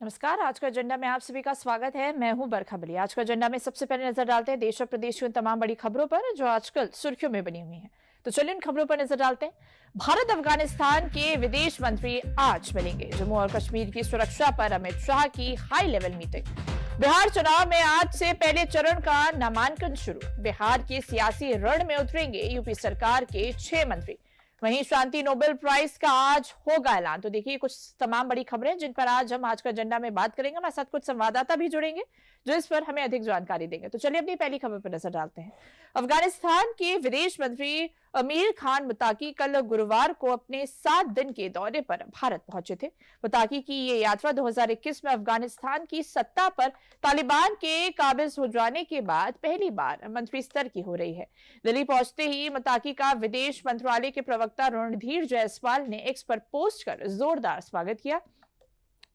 नमस्कार। आज का एजेंडा में आप सभी का स्वागत है। मैं हूं बरखा बली। आज का एजेंडा में सबसे पहले नजर डालते हैं देश और प्रदेश की उन तमाम बड़ी खबरों पर जो आजकल सुर्खियों में बनी हुई हैं। तो चलिए उन खबरों पर नजर डालते हैं। भारत अफगानिस्तान के विदेश मंत्री आज मिलेंगे। जम्मू और कश्मीर की सुरक्षा पर अमित शाह की हाई लेवल मीटिंग। बिहार चुनाव में आज से पहले चरण का नामांकन शुरू। बिहार के सियासी रण में उतरेंगे यूपी सरकार के 6 मंत्री। वहीं शांति नोबेल प्राइज का आज होगा ऐलान। तो देखिए कुछ तमाम बड़ी खबरें जिन पर आज हम आज का एजेंडा में बात करेंगे। हमारे साथ कुछ संवाददाता भी जुड़ेंगे जो इस पर हमें अधिक जानकारी देंगे। तो चलिए अपनी पहली खबर पर नजर डालते हैं। अफगानिस्तान के विदेश मंत्री अमीर खान मुत्ताकी कल गुरुवार को अपने 7 दिन के दौरे पर भारत पहुंचे थे। मुत्ताकी की ये यात्रा 2021 में अफगानिस्तान की सत्ता पर तालिबान के काबिज हो जाने के बाद पहली बार मंत्री स्तर की हो रही है। दिल्ली पहुंचते ही मुत्ताकी का विदेश मंत्रालय के प्रवक्ता रणधीर जायसवाल ने एक्स पर पोस्ट कर जोरदार स्वागत किया।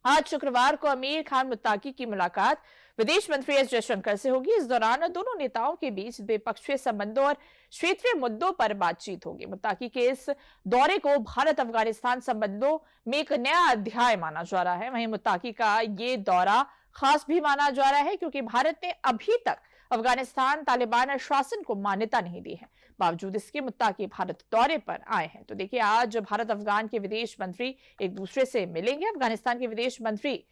आज शुक्रवार को अमीर खान मुत्ताकी की मुलाकात विदेश मंत्री एस जयशंकर से होगी। इस दौरान दोनों नेताओं के बीच द्विपक्षीय संबंधों और क्षेत्रीय मुद्दों पर बातचीत होगी। मुत्ताकी के इस दौरे को भारत अफगानिस्तान संबंधों में एक नया अध्याय माना जा रहा है। वहीं मुत्ताकी का ये दौरा खास भी माना जा रहा है क्योंकि भारत ने अभी तक अफगानिस्तान तालिबान शासन को मान्यता नहीं दी है। बावजूद इसके मुत्ताकी भारत दौरे पर आए हैं। तो देखिए आज भारत अफगान के विदेश मंत्री एक दूसरे से मिलेंगे। अफगानिस्तान के विदेश मंत्री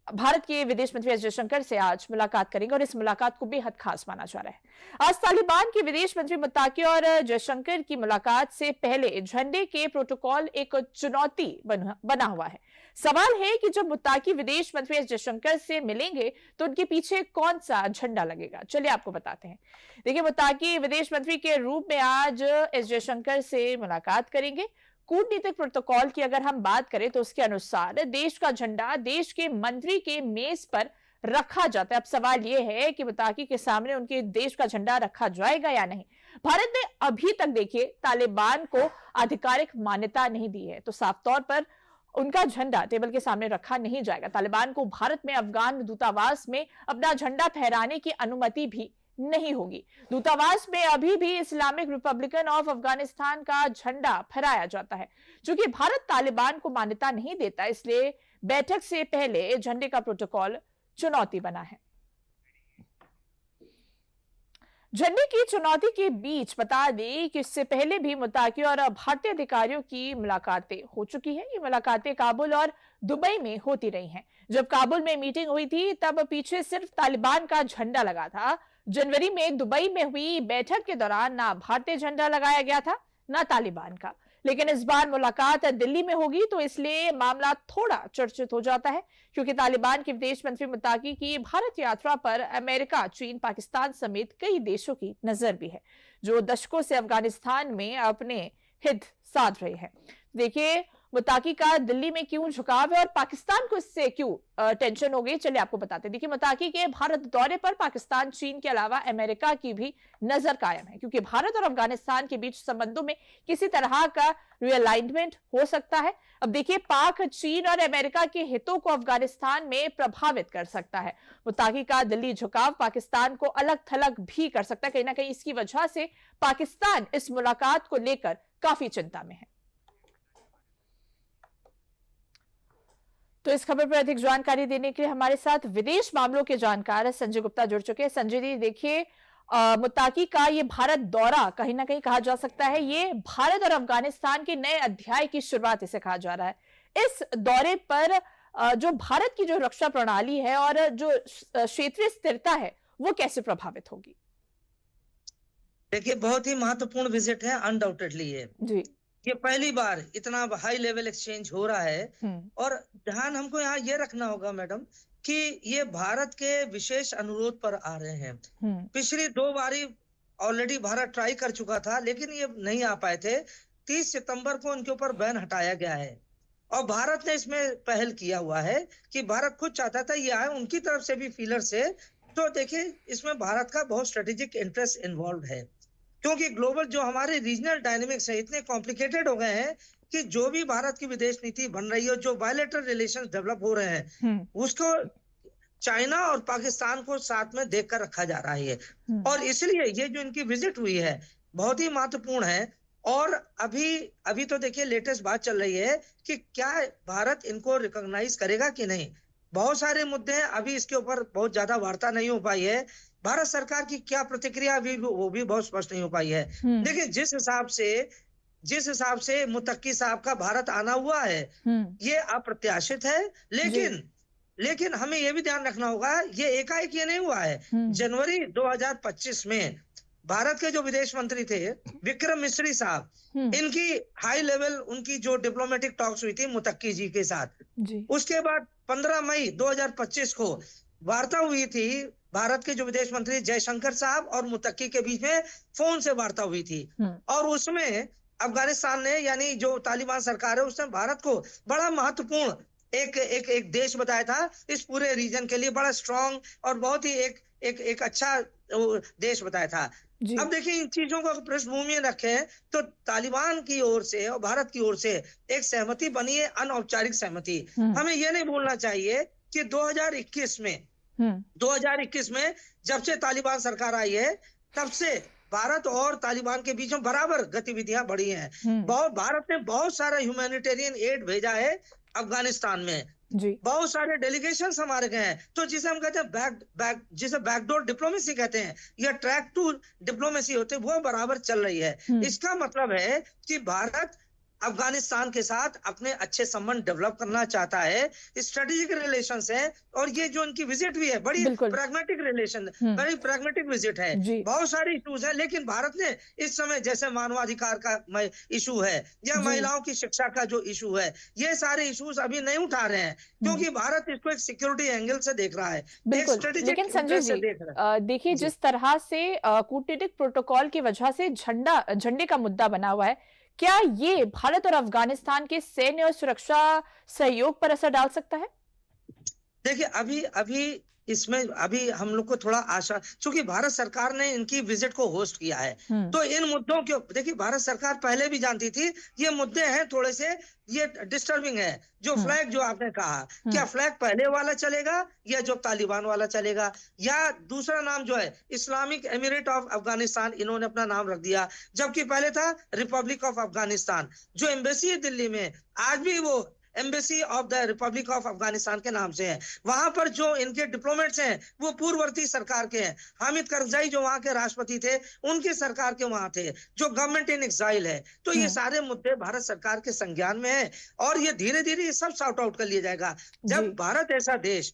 भारत के विदेश मंत्री एस जयशंकर से आज मुलाकात करेंगे और इस मुलाकात को बेहद खास माना जा रहा है। आज तालिबान के विदेश मंत्री मुत्ताकी और जयशंकर की मुलाकात से पहले झंडे के प्रोटोकॉल एक चुनौती बना हुआ है। सवाल है कि जब मुत्ताकी विदेश मंत्री एस जयशंकर से मिलेंगे तो उनके पीछे कौन सा झंडा लगेगा। चलिए आपको बताते हैं। देखिए मुत्ताकी विदेश मंत्री के रूप में आज एस जयशंकर से मुलाकात करेंगे। कूटनीतिक प्रोटोकॉल की अगर हम बात करें तो उसके अनुसार देश का झंडा देश के मंत्री के मेज पर रखा जाता है। अब सवाल यह है कि मुत्ताकी के सामने उनके देश का झंडा रखा जाएगा या नहीं। भारत ने अभी तक देखिए तालिबान को आधिकारिक मान्यता नहीं दी है, तो साफ तौर पर उनका झंडा टेबल के सामने रखा नहीं जाएगा। तालिबान को भारत में अफगान दूतावास में अपना झंडा फहराने की अनुमति भी नहीं होगी। दूतावास में अभी भी इस्लामिक रिपब्लिकन ऑफ अफगानिस्तान का झंडा फहराया जाता है। चूंकि भारत तालिबान को मान्यता नहीं देता, इसलिए बैठक से पहले झंडे का प्रोटोकॉल चुनौती बना है। झंडे की चुनौती के बीच बता दें कि इससे पहले भी मुत्ताकी और भारतीय अधिकारियों की मुलाकातें हो चुकी है। ये मुलाकातें काबुल और दुबई में होती रही हैं। जब काबुल में मीटिंग हुई थी तब पीछे सिर्फ तालिबान का झंडा लगा था। जनवरी में दुबई में हुई बैठक के दौरान ना भारतीय झंडा लगाया गया था ना तालिबान का। लेकिन इस बार मुलाकात दिल्ली में होगी तो इसलिए मामला थोड़ा चर्चित हो जाता है क्योंकि तालिबान के विदेश मंत्री मुत्ताकी की भारत यात्रा पर अमेरिका, चीन, पाकिस्तान समेत कई देशों की नजर भी है जो दशकों से अफगानिस्तान में अपने हित साध रहे हैं। देखिए मुत्ताकी का दिल्ली में क्यों झुकाव है और पाकिस्तान को इससे क्यों टेंशन हो गई, चलिए आपको बताते हैं। देखिए मुत्ताकी के भारत दौरे पर पाकिस्तान, चीन के अलावा अमेरिका की भी नजर कायम है क्योंकि भारत और अफगानिस्तान के बीच संबंधों में किसी तरह का रिअलाइनमेंट हो सकता है। अब देखिए पाक, चीन और अमेरिका के हितों को अफगानिस्तान में प्रभावित कर सकता है। मुत्ताकी का दिल्ली झुकाव पाकिस्तान को अलग थलग भी कर सकता है। कहीं ना कहीं इसकी वजह से पाकिस्तान इस मुलाकात को लेकर काफी चिंता में है। तो इस खबर पर अधिक जानकारी देने के लिए हमारे साथ विदेश मामलों के जानकार संजय गुप्ता जुड़ चुके हैं। संजय जी देखिए मुत्ताकी का ये भारत दौरा कहीं ना कहीं कहा जा सकता है ये भारत और अफगानिस्तान के नए अध्याय की शुरुआत इसे कहा जा रहा है। इस दौरे पर जो भारत की जो रक्षा प्रणाली है और जो क्षेत्रीय स्थिरता है वो कैसे प्रभावित होगी। देखिए बहुत ही महत्वपूर्ण विजिट है अनडाउटेडली ये पहली बार इतना हाई लेवल एक्सचेंज हो रहा है। और ध्यान हमको यहाँ ये रखना होगा मैडम कि ये भारत के विशेष अनुरोध पर आ रहे हैं। पिछली 2 बारी ऑलरेडी भारत ट्राई कर चुका था लेकिन ये नहीं आ पाए थे। 30 सितंबर को उनके ऊपर बैन हटाया गया है और भारत ने इसमें पहल किया हुआ है कि भारत खुद चाहता था ये आए, उनकी तरफ से भी फीलर से। तो देखिए इसमें भारत का बहुत स्ट्रेटेजिक इंटरेस्ट इन्वॉल्व है क्योंकि ग्लोबल जो हमारे रीजनल डायनेमिक्स है इतने कॉम्प्लिकेटेड हो गए हैं कि जो भी भारत की विदेश नीति बन रही है, जो बायलैटरल रिलेशंस डेवलप हो रहे हैं उसको चाइना और पाकिस्तान को साथ में देखकर रखा जा रहा है। और इसलिए ये जो इनकी विजिट हुई है बहुत ही महत्वपूर्ण है और अभी अभी तो देखिए लेटेस्ट बात चल रही है कि क्या भारत इनको रिकॉग्नाइज करेगा कि नहीं। बहुत सारे मुद्दे हैं, अभी इसके ऊपर बहुत ज्यादा वार्ता नहीं हो पाई है। भारत सरकार की क्या प्रतिक्रिया अभी वो भी बहुत स्पष्ट नहीं हो पाई है। देखिए जिस हिसाब से मुत्तकी साहब का भारत आना हुआ है ये अप्रत्याशित है, लेकिन हमें ये भी ध्यान रखना होगा ये एकाएक ये नहीं हुआ है। जनवरी 2025 में भारत के जो विदेश मंत्री थे विक्रम मिश्री साहब, इनकी हाई लेवल उनकी जो डिप्लोमेटिक टॉक्स हुई थी मुत्तकी जी के साथ, उसके बाद 15 मई 2025 को वार्ता हुई थी भारत के जो विदेश मंत्री जयशंकर साहब और मुत्तकी के बीच में फोन से वार्ता हुई थी। और उसमें अफगानिस्तान ने यानी जो तालिबान सरकार है उसने भारत को बड़ा महत्वपूर्ण एक देश बताया था, इस पूरे रीजन के लिए बड़ा स्ट्रांग और बहुत ही एक अच्छा देश बताया था। अब देखिए इन चीजों को पृष्ठभूमि में रखें तो तालिबान की ओर से और भारत की ओर से एक सहमति बनी है, अनौपचारिक सहमति। हमें यह नहीं भूलना चाहिए कि 2021 में जब से तालिबान सरकार आई है तब से भारत और तालिबान के बीच में बराबर गतिविधियां बढ़ी हैं। भारत ने बहुत सारा ह्यूमैनिटेरियन एड भेजा है अफगानिस्तान में, बहुत सारे डेलीगेशन हमारे गए हैं। तो जिसे हम कहते हैं जिसे बैकडोर डिप्लोमेसी कहते हैं या ट्रैक टू डिप्लोमेसी होते हैं, वो बराबर चल रही है। इसका मतलब है कि भारत अफगानिस्तान के साथ अपने अच्छे संबंध डेवलप करना चाहता है, स्ट्रेटेजिक रिलेशंस है। और ये जो उनकी विजिट भी है बड़ी प्रैग्मेटिक रिलेशन, बड़ी प्रैग्मेटिक विजिट है। बहुत सारे इश्यूज है, लेकिन भारत ने इस समय जैसे मानवाधिकार का इशू है या महिलाओं की शिक्षा का जो इशू है, ये सारे इश्यूज अभी नहीं उठा रहे हैं क्योंकि भारत इसको एक सिक्योरिटी एंगल से देख रहा है, एक स्ट्रेटेजिक एंगल से देख रहा है। देखिए जिस तरह से कूटनीतिक प्रोटोकॉल की वजह से झंडे का मुद्दा बना हुआ है, क्या ये भारत और अफगानिस्तान के सैन्य और सुरक्षा सहयोग पर असर डाल सकता है? देखिए अभी इसमें अभी हम लोग को थोड़ा आशा, क्योंकि भारत सरकार ने इनकी विजिट को होस्ट किया है, तो इन मुद्दों के देखिए भारत सरकार पहले भी जानती थी ये मुद्दे हैं थोड़े से ये डिस्टर्बिंग है। जो फ्लैग जो आपने कहा, क्या फ्लैग पहले वाला चलेगा या जो तालिबान वाला चलेगा, या दूसरा नाम जो है इस्लामिक एमिरेट ऑफ अफगानिस्तान इन्होंने अपना नाम रख दिया, जबकि पहले था रिपब्लिक ऑफ अफगानिस्तान। जो एम्बेसी है दिल्ली में आज भी वो embassy of the Republic of Afghanistan के नाम से है। वहां पर जो इनके डिप्लोमेट्स हैं वो पूर्ववर्ती सरकार के हैं। हामिद करजई जो वहां के राष्ट्रपति थे उनके सरकार के वहां थे, जो गवर्नमेंट इन एक्साइल है। तो ये सारे मुद्दे भारत सरकार के संज्ञान में है और ये धीरे धीरे ये सब सॉर्ट आउट कर लिया जाएगा। जब भारत ऐसा देश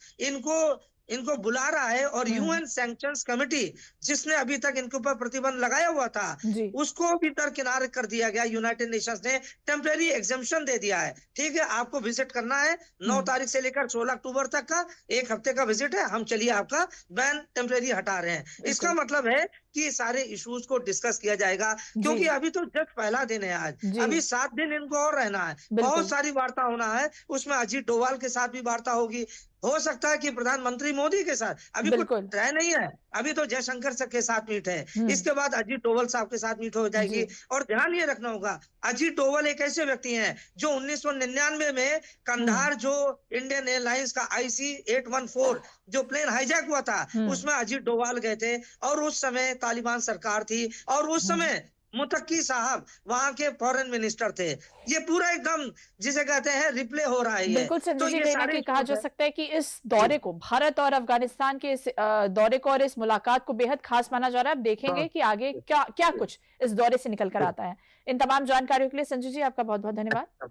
इनको बुला रहा है और यूएन सैंक्शंस कमेटी जिसने अभी तक इनके ऊपर प्रतिबंध लगाया हुआ था उसको भी दरकिनार कर दिया गया। यूनाइटेड नेशंस ने टेम्परेरी एग्जेम्पशन दे दिया है, ठीक है आपको विजिट करना है 9 तारीख से लेकर 16 अक्टूबर तक का 1 हफ्ते का विजिट है, हम चलिए आपका बैन टेम्परेरी हटा रहे हैं। इसका मतलब है कि सारे इश्यूज को डिस्कस किया जाएगा, क्योंकि अभी तो जस्ट पहला दिन है आज, अभी 7 दिन इनको और रहना है, बहुत सारी वार्ता होना है। उसमें अजीत डोभाल के साथ भी वार्ता होगी, हो सकता है कि प्रधानमंत्री मोदी के साथ, अभी कुछ तय नहीं है, अभी तो जयशंकर के साथ मीट है, इसके बाद अजीत डोभाल साहब के साथ मीट हो जाएगी। और ध्यान ये रखना होगा अजीत डोभाल एक ऐसे व्यक्ति हैं जो 1999 में कंधार जो इंडियन एयरलाइंस का IC-814 जो प्लेन हाईजैक हुआ था उसमें अजीत डोभाल गए थे और उस समय तालिबान सरकार थी और उस समय मुत्तकी साहब वहां के फॉरेन मिनिस्टर थे। ये पूरा एकदम जिसे कहते हैं रिप्ले हो रहा है। बिल्कुल संजय जी, कहीं कहा जा सकता है कि इस दौरे को, भारत और अफगानिस्तान के इस दौरे को और इस मुलाकात को बेहद खास माना जा रहा है। अब देखेंगे कि आगे क्या कुछ इस दौरे से निकल कर आता है। इन तमाम जानकारियों के लिए संजय जी आपका बहुत बहुत धन्यवाद।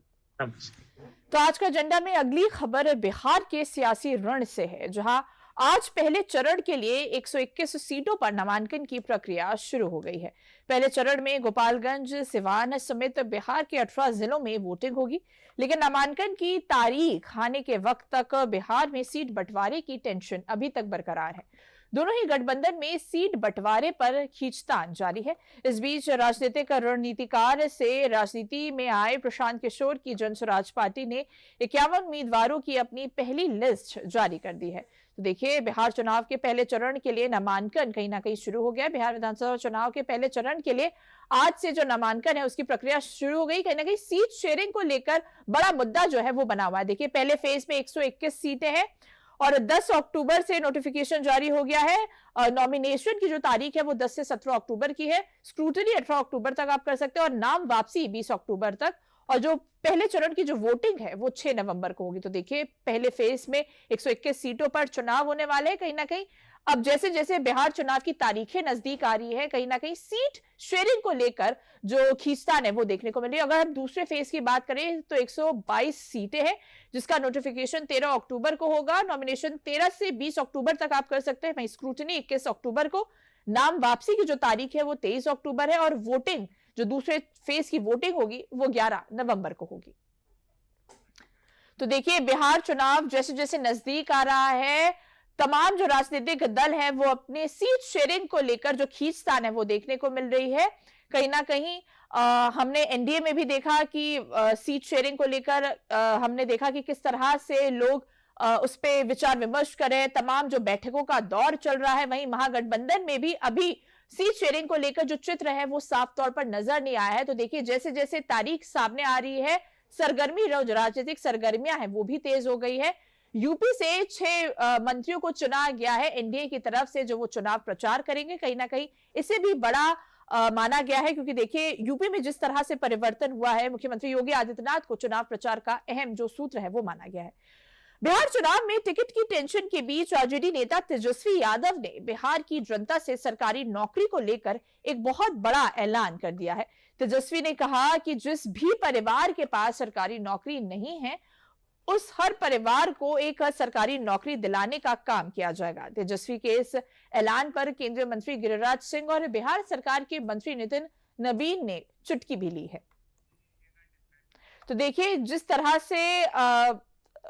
तो आज का एजेंडा में अगली खबर बिहार के सियासी रण से है, जहां आज पहले चरण के लिए 121 सीटों पर नामांकन की प्रक्रिया शुरू हो गई है। पहले चरण में गोपालगंज, सिवान समेत बिहार के 18 जिलों में वोटिंग होगी, लेकिन नामांकन की तारीख आने के वक्त तक बिहार में सीट बंटवारे की टेंशन अभी तक बरकरार है। दोनों ही गठबंधन में सीट बंटवारे पर खींचतान जारी है। इस बीच राजनीतिक रणनीतिकार से राजनीति में आए प्रशांत किशोर की जनस्वराज पार्टी ने 51 उम्मीदवारों की अपनी पहली लिस्ट जारी कर दी है। तो देखिए, बिहार चुनाव के पहले चरण के लिए नामांकन कहीं ना कहीं शुरू हो गया। बिहार विधानसभा चुनाव के पहले चरण के लिए आज से जो नामांकन है उसकी प्रक्रिया शुरू हो गई। कहीं ना कहीं सीट शेयरिंग को लेकर बड़ा मुद्दा जो है वो बना हुआ है। देखिए, पहले फेज में 121 सीटें हैं और 10 अक्टूबर से नोटिफिकेशन जारी हो गया है। नॉमिनेशन की जो तारीख है वो 10 से 17 अक्टूबर की है। स्क्रूटनी 18 अक्टूबर तक आप कर सकते हैं और नाम वापसी 20 अक्टूबर तक। और जो पहले चरण की जो वोटिंग है वो 6 नवंबर को होगी। तो देखिए पहले फेज में 121 सीटों पर चुनाव होने वाले हैं। कहीं ना कहीं अब जैसे जैसे बिहार चुनाव की तारीखें नजदीक आ रही है, कहीं ना कहीं सीट शेयरिंग को लेकर जो खींचतान है वो देखने को मिल रही है। अगर हम दूसरे फेज की बात करें तो 122 सीटें हैं, जिसका नोटिफिकेशन 13 अक्टूबर को होगा। नॉमिनेशन 13 से 20 अक्टूबर तक आप कर सकते हैं। वहीं स्क्रूटनी 21 अक्टूबर को, नाम वापसी की जो तारीख है वो 23 अक्टूबर है और वोटिंग जो दूसरे फेज की वोटिंग होगी वो 11 नवंबर को होगी। तो देखिए बिहार चुनाव जैसे जैसे नजदीक आ रहा है, तमाम जो राजनीतिक दल है वो अपने सीट शेयरिंग को लेकर जो खींचतान है वो देखने को मिल रही है। कहीं ना कहीं हमने एनडीए में भी देखा कि सीट शेयरिंग को लेकर हमने देखा कि किस तरह से लोग उस पर विचार विमर्श करें। तमाम जो बैठकों का दौर चल रहा है, वहीं महागठबंधन में भी अभी सीट शेयरिंग को लेकर जो चित्र है वो साफ तौर पर नजर नहीं आया है। तो देखिए जैसे जैसे तारीख सामने आ रही है, सरगर्मी राजनीतिक सरगर्मियां हैं वो भी तेज हो गई है। यूपी से 6 मंत्रियों को चुना गया है एनडीए की तरफ से, जो वो चुनाव प्रचार करेंगे। कहीं ना कहीं इसे भी बड़ा माना गया है, क्योंकि देखिए यूपी में जिस तरह से परिवर्तन हुआ है, मुख्यमंत्री योगी आदित्यनाथ को चुनाव प्रचार का अहम जो सूत्र है वो माना गया है। बिहार चुनाव में टिकट की टेंशन के बीच आरजेडी नेता तेजस्वी यादव ने बिहार की जनता से सरकारी नौकरी को लेकर एक बहुत बड़ा ऐलान कर दिया है। तेजस्वी ने कहा कि जिस भी परिवार के पास सरकारी नौकरी नहीं है, उस हर परिवार को एक सरकारी नौकरी दिलाने का काम किया जाएगा। तेजस्वी के इस ऐलान पर केंद्रीय मंत्री गिरिराज सिंह और बिहार सरकार के मंत्री नितिन नवीन ने चुटकी भी ली है। तो देखिए जिस तरह से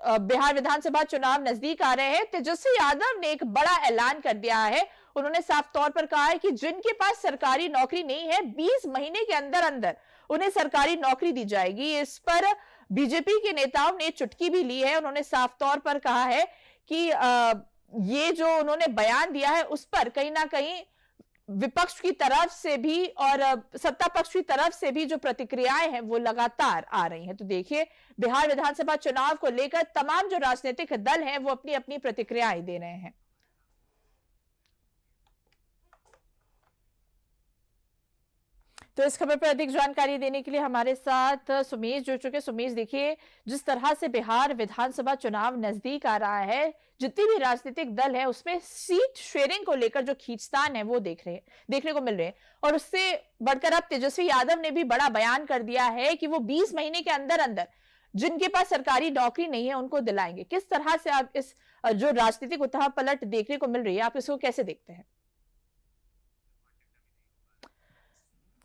बिहार विधानसभा चुनाव नजदीक आ रहे हैं, तेजस्वी यादव ने एक बड़ा ऐलान कर दिया है। उन्होंने साफ तौर पर कहा है कि जिनके पास सरकारी नौकरी नहीं है, 20 महीने के अंदर अंदर उन्हें सरकारी नौकरी दी जाएगी। इस पर बीजेपी के नेताओं ने चुटकी भी ली है। उन्होंने साफ तौर पर कहा है कि ये जो उन्होंने बयान दिया है उस पर कहीं ना कहीं विपक्ष की तरफ से भी और सत्ता पक्ष की तरफ से भी जो प्रतिक्रियाएं हैं वो लगातार आ रही हैं। तो देखिए बिहार विधानसभा चुनाव को लेकर तमाम जो राजनीतिक दल हैं वो अपनी अपनी प्रतिक्रियाएं दे रहे हैं। तो इस खबर पर अधिक जानकारी देने के लिए हमारे साथ सुमेश जुड़ चुके। सुमेश, देखिए जिस तरह से बिहार विधानसभा चुनाव नजदीक आ रहा है, जितनी भी राजनीतिक दल है उसमें सीट शेयरिंग को लेकर जो खींचतान है वो देखने को मिल रहे हैं। और उससे बढ़कर अब तेजस्वी यादव ने भी बड़ा बयान कर दिया है कि वो 20 महीने के अंदर अंदर जिनके पास सरकारी नौकरी नहीं है उनको दिलाएंगे। किस तरह से आप इस जो राजनीतिक उथल पलट देखने को मिल रही है, आप इसको कैसे देखते हैं?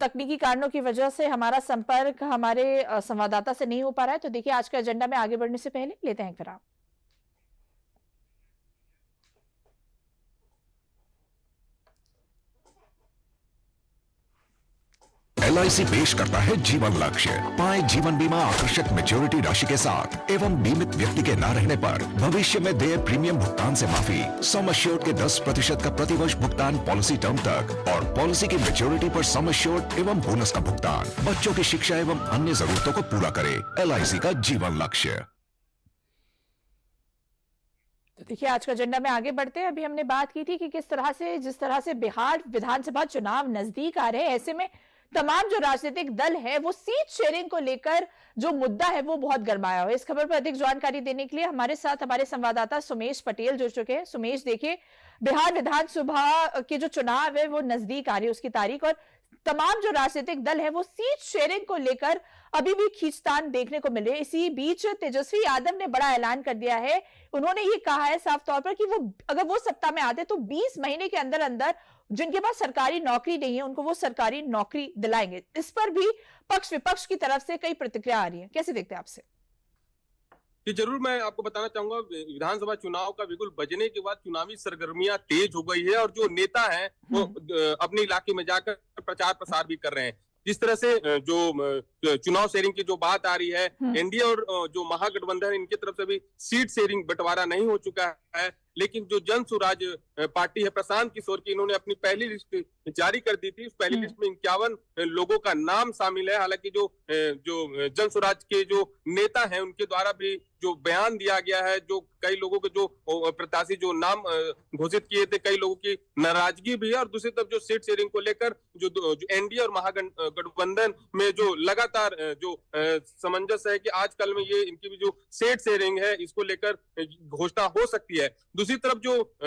तकनीकी कारणों की वजह से हमारा संपर्क हमारे संवाददाता से नहीं हो पा रहा है। तो देखिए आज के एजेंडा में आगे बढ़ने से पहले लेते हैं विराम। LIC पेश करता है जीवन लक्ष्य। पाए जीवन बीमा आकर्षक मैच्योरिटी राशि के साथ एवं बीमित व्यक्ति के न रहने पर भविष्य में देय प्रीमियम भुगतान से माफी, सम एश्योर्ड के 10% का प्रतिवर्ष भुगतान पॉलिसी टर्म तक और पॉलिसी की मैच्योरिटी पर सम एश्योर्ड एवं बोनस का भुगतान। बच्चों की शिक्षा एवं अन्य जरूरतों को पूरा करे। LIC का जीवन लक्ष्य। तो देखिए आज का एजेंडा में आगे बढ़ते हैं। अभी हमने बात की थी कि किस तरह से जिस तरह से बिहार विधानसभा चुनाव नजदीक आ रहे हैं, ऐसे में तमाम जो राजनीतिक दल है वो सीट शेयरिंग को लेकर जो मुद्दा है वो बहुत गरमाया हुआ है। इस खबर पर अधिक जानकारी देने के लिए हमारे साथ हमारे संवाददाता सुमेश पटेल जुड़ चुके हैं। सुमेश, देखिए बिहार विधानसभा के जो चुनाव है वो नजदीक आ रही है उसकी तारीख, और तमाम जो राजनीतिक दल है वो सीट शेयरिंग को लेकर अभी भी खींचतान देखने को मिले। इसी बीच तेजस्वी यादव ने बड़ा ऐलान कर दिया है। उन्होंने ये कहा है साफ तौर पर कि वो अगर वो सत्ता में आते तो 20 महीने के अंदर अंदर जिनके पास सरकारी नौकरी नहीं है उनको वो सरकारी नौकरी दिलाएंगे। इस पर भी पक्ष विपक्ष की तरफ से कई प्रतिक्रिया आ रही है, कैसे देखते हैं आपसे? ये जरूर मैं आपको बताना चाहूंगा, विधानसभा चुनाव का बिल्कुल बजने के बाद चुनावी सरगर्मियां तेज हो गई है और जो नेता हैं वो अपने इलाके में जाकर प्रचार प्रसार भी कर रहे हैं। जिस तरह से जो चुनाव शेयरिंग की जो बात आ रही है, एनडीए और जो महागठबंधन इनकी तरफ से भी सीट शेयरिंग बंटवारा नहीं हो चुका है, लेकिन जो जन स्वराज पार्टी है प्रशांत किशोर की, इन्होंने अपनी पहली लिस्ट जारी कर दी थी। उस पहली लिस्ट में 51 लोगों का नाम शामिल है। हालांकि जो जन स्वराज के जो नेता हैं उनके द्वारा भी जो बयान दिया गया है, जो कई लोगों के जो प्रत्याशी जो नाम घोषित किए थे, कई लोगों की नाराजगी भी है। और दूसरी तरफ जो सीट शेयरिंग को लेकर जो एनडीए और महागठबंधन में जो लगातार जो सामंजस्य है कि आजकल में ये इनकी भी जो सीट शेयरिंग है इसको लेकर घोषणा हो सकती है। दूसरी तरफ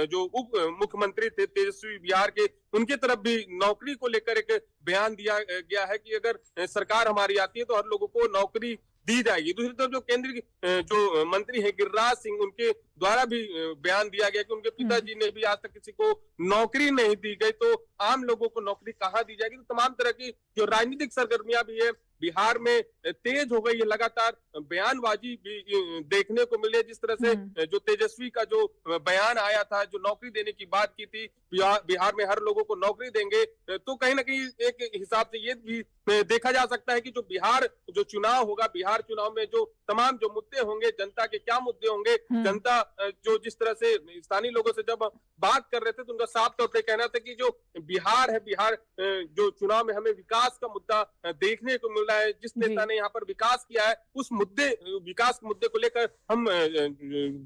जो उप मुख्यमंत्री थे तेजस्वी बिहार के, उनके तरफ भी नौकरी को लेकर एक बयान दिया गया है कि अगर सरकार हमारी आती है तो हर लोगों को नौकरी दी जाएगी। दूसरी तरफ जो केंद्रीय जो मंत्री है गिरिराज सिंह, उनके द्वारा भी बयान दिया गया कि उनके पिताजी ने भी आज तक किसी को नौकरी नहीं दी गई, तो आम लोगों को नौकरी कहाँ दी जाएगी। तो तमाम तरह की जो राजनीतिक सरगर्मियां भी है बिहार में तेज हो गई है। लगातार बयानबाजी भी देखने को मिले। जिस तरह से जो तेजस्वी का जो बयान आया था, जो नौकरी देने की बात की थी, बिहार में हर लोगों को नौकरी देंगे, तो कहीं ना कहीं एक हिसाब से ये भी देखा जा सकता है कि जो बिहार जो चुनाव होगा, बिहार चुनाव में जो तमाम जो मुद्दे होंगे, जनता के क्या मुद्दे होंगे, जनता जो जिस तरह से स्थानीय लोगों से जब बात कर रहे थे तो उनका साफ तौर पर कहना था कि जो बिहार है, बिहार जो चुनाव में हमें विकास का मुद्दा देखने को मिल रहा है। जिस नेता ने यहाँ पर विकास किया है उस विकास के मुद्दे को लेकर हम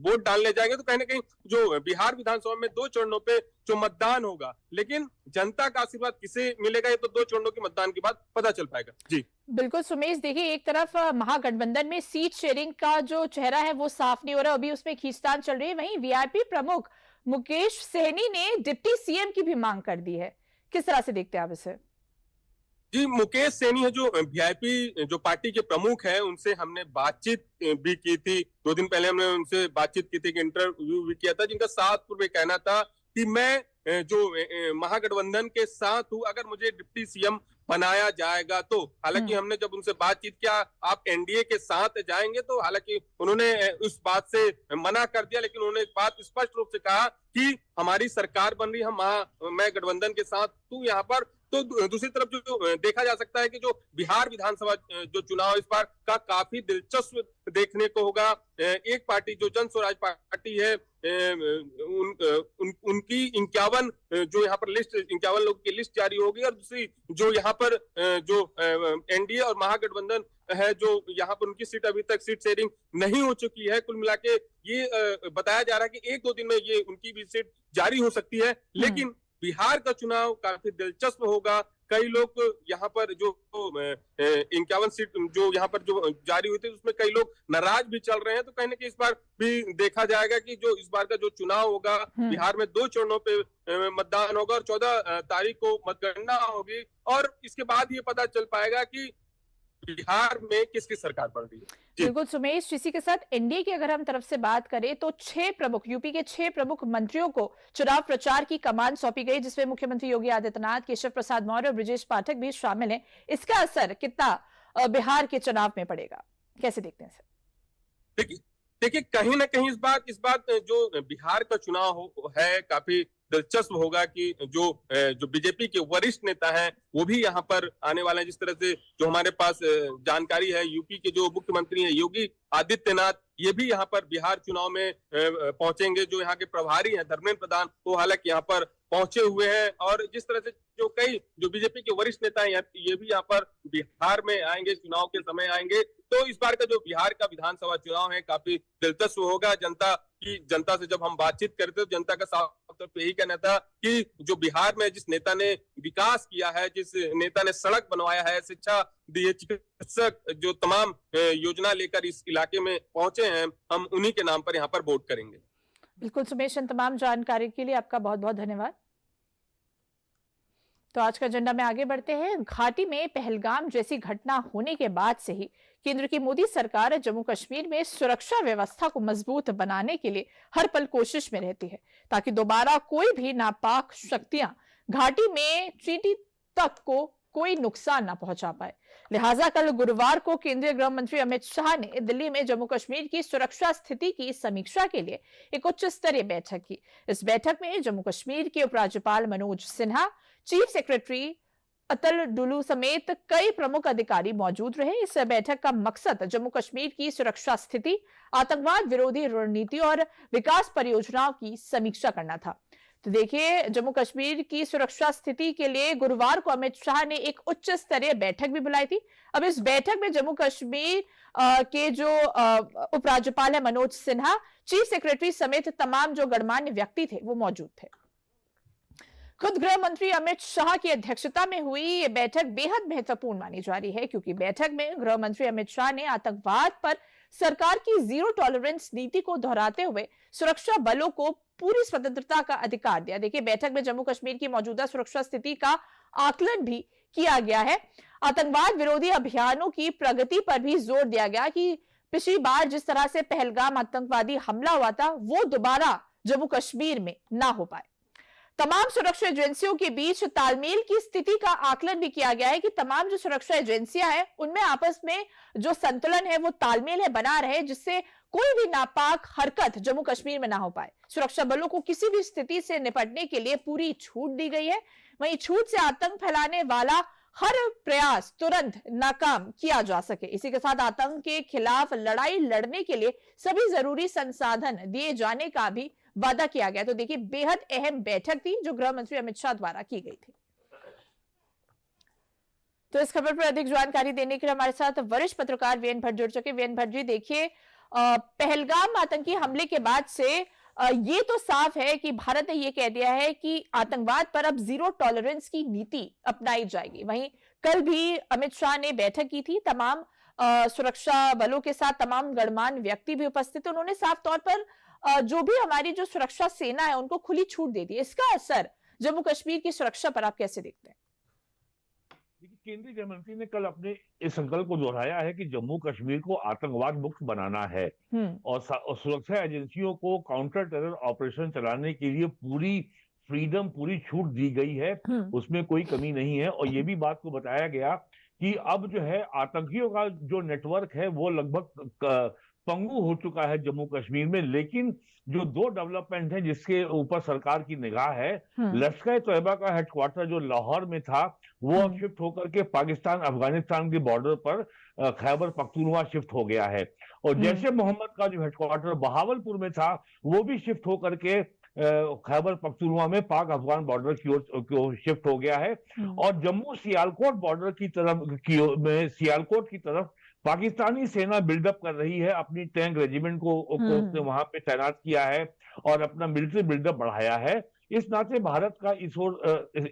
वोट डालने जाएंगे। तो कहीं ना कहीं जो बिहार विधानसभा में 2 चरणों पे जो मतदान होगा, लेकिन जनता का आशीर्वाद किसे मिलेगा ये तो 2 चरणों के मतदान के बाद पता चल पाएगा। जी बिल्कुल सुमेश, देखिए एक तरफ महागठबंधन में सीट शेयरिंग का जो चेहरा है वो साफ नहीं हो रहा, अभी उसमें खींचतान चल रही है। वहीं वीआईपी प्रमुख मुकेश सहनी ने डिप्टी सीएम की भी मांग कर दी है। किस तरह से देखते हैं आप इसे? जी, मुकेश सहनी है जो वीआईपी जो पार्टी के प्रमुख है, उनसे हमने बातचीत भी की थी। 2 दिन पहले हमने उनसे बातचीत की थी, इंटरव्यू भी किया था, जिनका साफ तौर पे कहना था कि मैं जो महागठबंधन के साथ हूं, अगर मुझे डिप्टी सीएम बनाया जाएगा तो। हालांकि हमने जब उनसे बातचीत किया आप एनडीए के साथ जाएंगे, तो हालांकि उन्होंने उस बात से मना कर दिया, लेकिन उन्होंने एक बात स्पष्ट रूप से कहा कि हमारी सरकार बन रही है, मैं गठबंधन के साथ हूं यहाँ पर। तो दूसरी तरफ जो देखा जा सकता है कि जो बिहार विधानसभा जो चुनाव इस बार का काफी दिलचस्प देखने को होगा। एक पार्टी जो जन स्वराज पार्टी है, उनकी 51 जो यहाँ पर लिस्ट 51 लोगों की लिस्ट जारी होगी, और दूसरी जो यहाँ पर जो एनडीए और महागठबंधन है, जो यहाँ पर उनकी सीट अभी तक सीट शेयरिंग नहीं हो चुकी है। कुल मिला के ये बताया जा रहा है कि 1-2 दिन में ये उनकी भी सीट जारी हो सकती है। लेकिन बिहार का चुनाव काफी दिलचस्प होगा। कई लोग यहाँ पर जो 51 सीट जो यहाँ पर जो जारी हुई थी उसमें कई लोग नाराज भी चल रहे हैं। तो कहीं ना कहीं इस बार भी देखा जाएगा कि जो इस बार का जो चुनाव होगा बिहार में 2 चरणों पे मतदान होगा और 14 तारीख को मतगणना होगी, और इसके बाद ये पता चल पाएगा कि बिहार में किसकी सरकार बन रही है। बिल्कुल सुमेश, इसी के साथ एनडीए की अगर हम तरफ से बात करें तो 6 प्रमुख यूपी के 6 प्रमुख मंत्रियों को चुनाव प्रचार की कमान सौंपी गई, जिसमें मुख्यमंत्री योगी आदित्यनाथ, केशव प्रसाद मौर्य और ब्रजेश पाठक भी शामिल हैं। इसका असर कितना बिहार के चुनाव में पड़ेगा, कैसे देखते हैं सर? देखिए कहीं ना कहीं इस बात जो बिहार का चुनाव है काफी दिलचस्प होगा कि जो बीजेपी के वरिष्ठ नेता हैं वो भी यहाँ पर आने वाले हैं। जिस तरह से जो हमारे पास जानकारी है, यूपी के जो मुख्यमंत्री हैं योगी आदित्यनाथ, ये भी यहाँ पर बिहार चुनाव में पहुंचेंगे। जो यहाँ के प्रभारी हैं धर्मेंद्र प्रधान, वो हालांकि यहाँ पर पहुंचे हुए हैं, और जिस तरह से जो कई जो बीजेपी के वरिष्ठ नेता हैं ये भी यहाँ पर बिहार में आएंगे, चुनाव के समय आएंगे। तो इस बार का जो बिहार का विधानसभा चुनाव है काफी दिलचस्प होगा। जनता से जब हम बातचीत करते तो जनता का साफ तौर पर यही कहना था कि जो बिहार में जिस नेता ने विकास किया है, जिस नेता ने सड़क बनवाया है, शिक्षा दी है, चिकित्सक जो तमाम योजना लेकर इस इलाके में पहुंचे हैं, हम उन्हीं के नाम पर यहाँ पर वोट करेंगे। बिल्कुल सुमेश, तमाम जानकारी के लिए आपका बहुत बहुत धन्यवाद। तो आज का एजेंडा में आगे बढ़ते हैं। घाटी में पहलगाम जैसी घटना होने के बाद से ही केंद्र की मोदी सरकार जम्मू कश्मीर में सुरक्षा व्यवस्था को मजबूत बनाने के लिए हर पल कोशिश में रहती है, ताकि दोबारा कोई भी नापाक शक्तियां घाटी में चींटी तक को कोई नुकसान ना पहुंचा पाए। लिहाजा कल गुरुवार को केंद्रीय गृह मंत्री अमित शाह ने दिल्ली में जम्मू कश्मीर की सुरक्षा स्थिति की समीक्षा के लिए एक उच्च स्तरीय बैठक की। इस बैठक में जम्मू कश्मीर के उपराज्यपाल मनोज सिन्हा, चीफ सेक्रेटरी अतल डुलू समेत कई प्रमुख अधिकारी मौजूद रहे। इस बैठक का मकसद जम्मू कश्मीर की सुरक्षा स्थिति, आतंकवाद विरोधी रणनीति और विकास परियोजनाओं की समीक्षा करना था। तो देखिए, जम्मू कश्मीर की सुरक्षा स्थिति के लिए गुरुवार को अमित शाह ने एक उच्च स्तरीय बैठक भी बुलाई थी। अब इस बैठक में जम्मू कश्मीर के जो उपराज्यपाल है मनोज सिन्हा, चीफ सेक्रेटरी समेत तमाम जो गणमान्य व्यक्ति थे वो मौजूद थे। खुद गृह मंत्री अमित शाह की अध्यक्षता में हुई ये बैठक बेहद महत्वपूर्ण मानी जा रही है, क्योंकि बैठक में गृह मंत्री अमित शाह ने आतंकवाद पर सरकार की जीरो टॉलरेंस नीति को दोहराते हुए सुरक्षा बलों को पूरी स्वतंत्रता का अधिकार दिया। देखिए, बैठक में जम्मू कश्मीर की मौजूदा सुरक्षा स्थिति का आकलन भी किया गया है। आतंकवाद विरोधी अभियानों की प्रगति पर भी जोर दिया गया कि पिछली बार जिस तरह से पहलगाम आतंकवादी हमला हुआ था वो दोबारा जम्मू कश्मीर में ना हो पाए। तमाम सुरक्षा एजेंसियों के बीच तालमेल की स्थिति का आकलन भी किया गया है कि तमाम जो सुरक्षा एजेंसियां हैं उनमें आपस में जो संतुलन है वो तालमेल है बना रहे, जिससे कोई भी नापाक हरकत जम्मू कश्मीर में ना हो पाए। सुरक्षा बलों को किसी भी स्थिति से निपटने के लिए पूरी छूट दी गई है। वहीं छूट से आतंक फैलाने वाला हर प्रयास तुरंत नाकाम किया जा सके। इसी के साथ आतंक के खिलाफ लड़ाई लड़ने के लिए सभी जरूरी संसाधन दिए जाने का भी वादा किया गया। तो देखिए, बेहद अहम बैठक थी जो गृह मंत्री अमित शाह द्वारा की गई थी। तो इस खबर पर अधिक जानकारी देने के लिए हमारे साथ वरिष्ठ पत्रकार वीएन भट्ट जुड़ चुके। वीएन भट्ट जी, देखिए, पहलगाम आतंकी हमले के बाद से ये तो साफ है कि भारत ने ये कह दिया है कि आतंकवाद पर अब जीरो टॉलरेंस की नीति अपनाई जाएगी। वहीं कल भी अमित शाह ने बैठक की थी, तमाम सुरक्षा बलों के साथ तमाम गणमान्य व्यक्ति भी उपस्थित। उन्होंने साफ तौर पर जो भी हमारी जो सुरक्षा सेना है उनको खुली छूट दे दी। इसका असर जम्मू कश्मीर की सुरक्षा पर आप कैसे देखते हैं? केंद्रीय गृह मंत्री ने कल अपने इस संकल्प को दोहराया है कि जम्मू कश्मीर को आतंकवाद मुक्त बनाना है और सुरक्षा एजेंसियों को काउंटर टेरर ऑपरेशन चलाने के लिए पूरी फ्रीडम, पूरी छूट दी गई है, उसमें कोई कमी नहीं है। और ये भी बात को बताया गया कि अब जो है आतंकियों का जो नेटवर्क है वो लगभग पंगु हो चुका है जम्मू कश्मीर में। लेकिन जो दो डेवलपमेंट है जिसके ऊपर सरकार की निगाह है, लश्कर तैयबा का हेडक्वार्टर जो लाहौर में था वो अब शिफ्ट होकर के पाकिस्तान अफगानिस्तान के बॉर्डर पर खैबर पख्तूनख्वा शिफ्ट हो गया है। और जैसे मोहम्मद का जो हेडक्वार्टर बहावलपुर में था वो भी शिफ्ट होकर के खैबर पख्तूनख्वा में पाक अफगान बॉर्डर की ओर शिफ्ट हो गया है। और जम्मू सियालकोट बॉर्डर की सियालकोट की तरफ पाकिस्तानी सेना बिल्डअप कर रही है, अपनी टैंक रेजिमेंट को उसने वहां पे तैनात किया है और अपना मिलिट्री बिल्डअप बढ़ाया है। इस नाते भारत का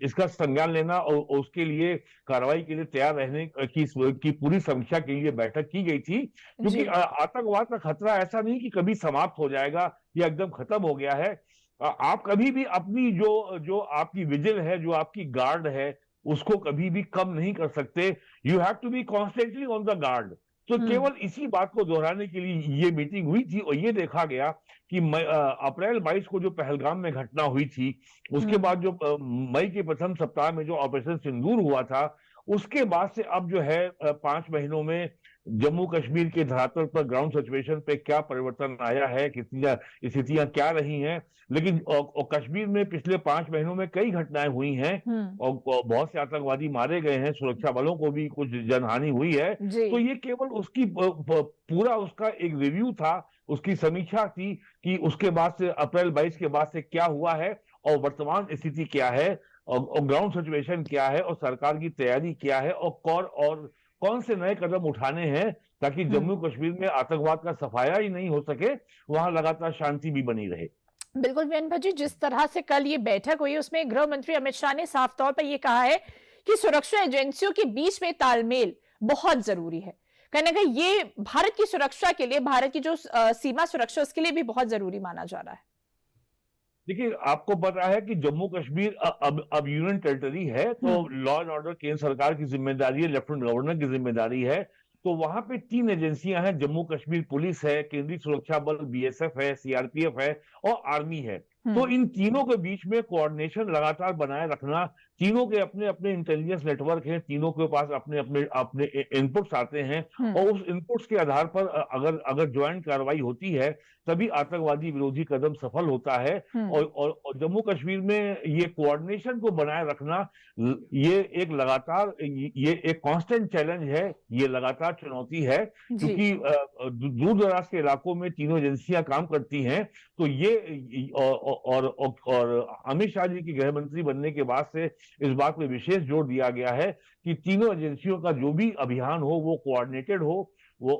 इसका संज्ञान लेना और उसके लिए कार्रवाई के लिए तैयार रहने की पूरी समीक्षा के लिए बैठक की गई थी, क्योंकि आतंकवाद का खतरा ऐसा नहीं कि कभी समाप्त हो जाएगा या एकदम खत्म हो गया है। आप कभी भी अपनी जो आपकी विजिल है, जो आपकी गार्ड है, उसको कभी भी कम नहीं कर सकते। You have to be constantly on the guard. तो केवल इसी बात को दोहराने के लिए ये मीटिंग हुई थी और ये देखा गया कि अप्रैल 22 को जो पहलगाम में घटना हुई थी, उसके बाद जो मई के प्रथम सप्ताह में जो ऑपरेशन सिंदूर हुआ था, उसके बाद से अब जो है 5 महीनों में जम्मू कश्मीर के धरातल पर ग्राउंड सिचुएशन पे क्या परिवर्तन आया है, कितनी स्थितियां क्या रही हैं। लेकिन कश्मीर में पिछले 5 महीनों में कई घटनाएं हुई हैं और बहुत से आतंकवादी मारे गए हैं, सुरक्षा बलों को भी कुछ जनहानि हुई है। तो ये केवल उसकी पूरा उसका एक रिव्यू था, उसकी समीक्षा थी कि उसके बाद से अप्रैल 22 के बाद से क्या हुआ है और वर्तमान स्थिति क्या है और ग्राउंड सिचुएशन क्या है और सरकार की तैयारी क्या है और कौन से नए कदम उठाने हैं ताकि जम्मू कश्मीर में आतंकवाद का सफाया ही नहीं हो सके, वहां लगातार शांति भी बनी रहे। बिल्कुल वीएन भट्ट जी, जिस तरह से कल ये बैठक हुई उसमें गृह मंत्री अमित शाह ने साफ तौर पर यह कहा है कि सुरक्षा एजेंसियों के बीच में तालमेल बहुत जरूरी है। कहीं ना कहीं ये भारत की सुरक्षा के लिए, भारत की जो सीमा सुरक्षा उसके लिए भी बहुत जरूरी माना जा रहा है। देखिए, आपको पता है कि जम्मू कश्मीर अब यूनियन टेरिटरी है, तो लॉ एंड ऑर्डर केंद्र सरकार की जिम्मेदारी है, लेफ्टिनेंट गवर्नर की जिम्मेदारी है। तो वहां पे 3 एजेंसियां हैं, जम्मू कश्मीर पुलिस है, केंद्रीय सुरक्षा बल बीएसएफ है, सीआरपीएफ है और आर्मी है। तो इन तीनों के बीच में कोऑर्डिनेशन लगातार बनाए रखना, तीनों के अपने अपने इंटेलिजेंस नेटवर्क हैं, तीनों के पास अपने अपने अपने इनपुट्स आते हैं, और उस इनपुट्स के आधार पर अगर ज्वाइंट कार्रवाई होती है तभी आतंकवादी विरोधी कदम सफल होता है। और जम्मू कश्मीर में ये कोऑर्डिनेशन को बनाए रखना, ये एक लगातार ये एक कांस्टेंट चैलेंज है, ये लगातार चुनौती है, क्योंकि दूर दराज के इलाकों में तीनों एजेंसियां काम करती हैं। तो ये और अमित शाह जी की गृह मंत्री बनने के बाद से इस बात पे विशेष जोर दिया गया है कि तीनों एजेंसियों का जो भी अभियान हो वो कोऑर्डिनेटेड हो, वो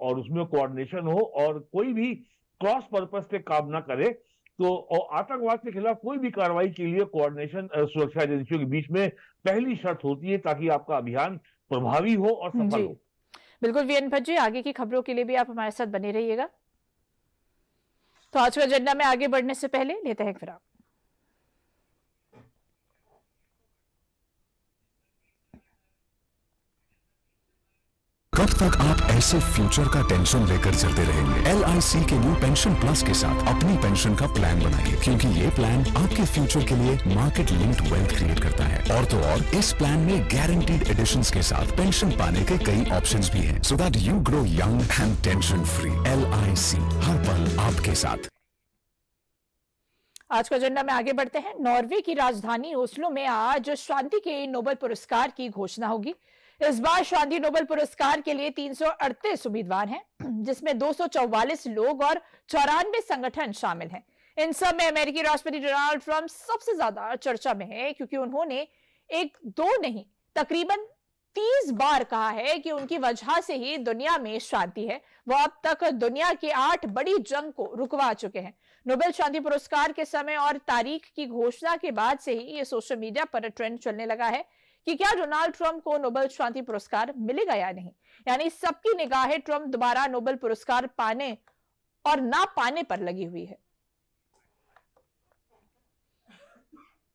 और उसमें कोऑर्डिनेशन हो, और कोई भी क्रॉस पर्पस पे काम ना करे। तो आतंकवाद के खिलाफ कोई भी कार्रवाई के लिए कोऑर्डिनेशन सुरक्षा एजेंसियों के बीच में पहली शर्त होती है, ताकि आपका अभियान प्रभावी हो और सफल हो। बिल्कुल वीएन भट्ट जी, आगे की खबरों के लिए भी आप हमारे साथ बने रहिएगा। तो आज का एजेंडा में आगे बढ़ने से पहले लेते हैं विराम। कब तक आप ऐसे फ्यूचर का टेंशन लेकर चलते रहेंगे? LIC के न्यू पेंशन प्लस के साथ अपनी पेंशन का प्लान बनाइए, क्योंकि ये प्लान आपके फ्यूचर के लिए मार्केट लिंक्ड वेल्थ क्रिएट करता है। और तो और इस प्लान में गारंटीड एडिशंस के साथ पेंशन पाने के कई ऑप्शंस भी हैं, so that you grow young and tension free. LIC, हर पल आपके साथ। आज का एजेंडा में आगे बढ़ते हैं। नॉर्वे की राजधानी ओस्लो में आज शांति के नोबेल पुरस्कार की घोषणा होगी। इस बार शांति नोबेल पुरस्कार के लिए 338 उम्मीदवार हैं, जिसमें 244 लोग और 94 संगठन शामिल हैं। इन सब में अमेरिकी राष्ट्रपति डोनाल्ड ट्रंप सबसे ज्यादा चर्चा में है, क्योंकि उन्होंने एक दो नहीं तकरीबन 30 बार कहा है कि उनकी वजह से ही दुनिया में शांति है। वो अब तक दुनिया की 8 बड़ी जंग को रुकवा चुके हैं। नोबेल शांति पुरस्कार के समय और तारीख की घोषणा के बाद से ही ये सोशल मीडिया पर ट्रेंड चलने लगा है कि क्या डोनाल्ड ट्रंप को नोबेल शांति पुरस्कार मिलेगा या नहीं। यानी सबकी निगाहें ट्रंप दोबारा नोबेल पुरस्कार पाने और ना पाने पर लगी हुई है।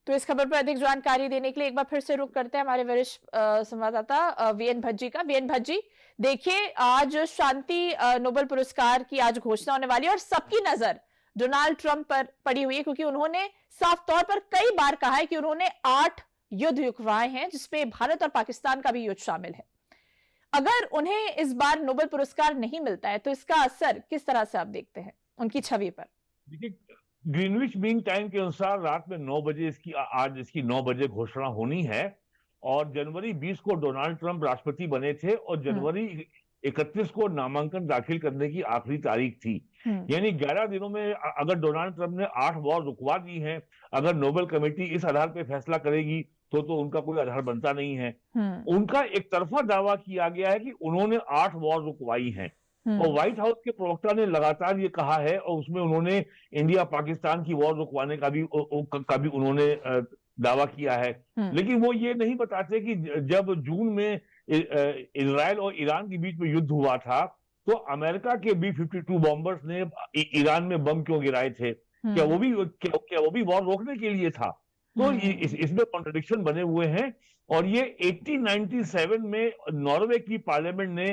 तो इस खबर पर अधिक जानकारी देने के लिए एक बार फिर से रुख करते हैं हमारे वरिष्ठ संवाददाता वीएन भट्ट जी का। वीएन भट्ट जी, देखिए आज शांति नोबेल पुरस्कार की आज घोषणा होने वाली है और सबकी नजर डोनाल्ड ट्रंप पर पड़ी हुई है, क्योंकि उन्होंने साफ तौर पर कई बार कहा है कि उन्होंने 8 युद्ध रुकवाए हैं, जिसमें भारत और पाकिस्तान का भी युद्ध शामिल है। अगर उन्हें इस बार नोबेल पुरस्कार नहीं मिलता है तो इसका असर किस तरह से आप देखते हैं उनकी छवि पर? देखिए, ग्रीनविच मीन टाइम के अनुसार रात में 9 बजे आज इसकी 9 बजे घोषणा होनी है। और जनवरी 20 को डोनाल्ड ट्रंप राष्ट्रपति बने थे और जनवरी 31 को नामांकन दाखिल करने की आखिरी तारीख थी। यानी 11 दिनों में अगर डोनाल्ड ट्रंप ने 8 वॉर रुकवा दी हैं, अगर नोबेल कमेटी इस आधार पर फैसला करेगी तो उनका कोई आधार बनता नहीं है। उनका एक तरफा दावा किया गया है कि उन्होंने 8 वॉर रुकवाई हैं। और व्हाइट हाउस के प्रवक्ता ने लगातार ये कहा है, और उसमें उन्होंने इंडिया पाकिस्तान की वॉर रुकवाने का भी उन्होंने दावा किया है। लेकिन वो ये नहीं बताते कि जब जून में इजराइल और ईरान के बीच में युद्ध हुआ था तो अमेरिका के B-52 बॉम्बर्स ने ईरान में बम क्यों गिराए थे? क्या वो भी वॉर रोकने के लिए था? तो इसमें कॉन्ट्रडिक्शन बने हुए हैं। और ये 1897 में नॉर्वे की पार्लियामेंट ने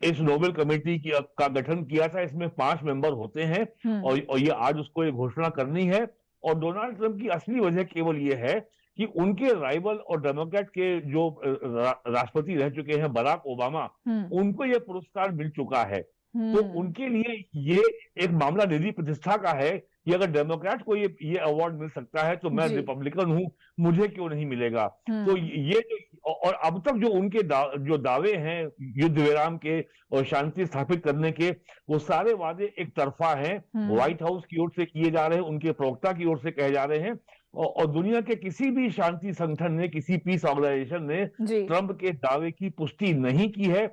इस नोबेल कमेटी का गठन किया था। इसमें 5 मेंबर होते हैं और ये आज उसको ये घोषणा करनी है। और डोनाल्ड ट्रंप की असली वजह केवल ये है कि उनके राइवल और डेमोक्रेट के जो राष्ट्रपति रह चुके हैं बराक ओबामा, उनको ये पुरस्कार मिल चुका है। तो उनके लिए ये एक मामला निधि प्रतिष्ठा का है कि अगर डेमोक्रेट को ये अवार्ड मिल सकता है तो मैं रिपब्लिकन हूं, मुझे क्यों नहीं मिलेगा। तो ये और अब तक जो उनके जो दावे हैं युद्ध विराम के और शांति स्थापित करने के, वो सारे वादे एक तरफा हैं, व्हाइट हाउस की ओर से किए जा रहे हैं, उनके प्रवक्ता की ओर से कहे जा रहे हैं। और दुनिया के किसी भी शांति संगठन ने, किसी पीस ऑर्गेनाइजेशन ने ट्रंप के दावे की पुष्टि नहीं की है।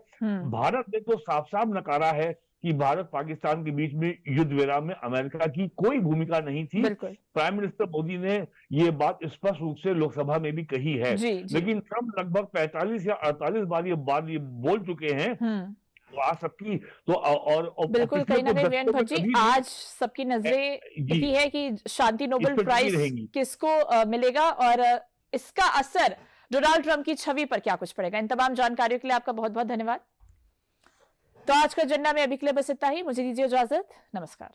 भारत ने तो साफ साफ नकारा है कि भारत पाकिस्तान के बीच में युद्ध विराम में अमेरिका की कोई भूमिका नहीं थी। प्राइम मिनिस्टर मोदी ने ये बात स्पष्ट रूप से लोकसभा में भी कही है। लेकिन ट्रंप लगभग 45 या 48 बार ये बोल चुके हैं। तो आज सबकी तो और बिल्कुल कहीं ना कहीं वीएन भट्ट जी, आज सबकी नजरें यही है कि शांति नोबेल प्राइज किसको मिलेगा और इसका असर डोनाल्ड ट्रंप की छवि पर क्या कुछ पड़ेगा। इन तमाम जानकारियों के लिए आपका बहुत बहुत धन्यवाद। तो आज का एजेंडा में अभी के लिए बस इतना ही। मुझे दीजिए इजाजत। नमस्कार।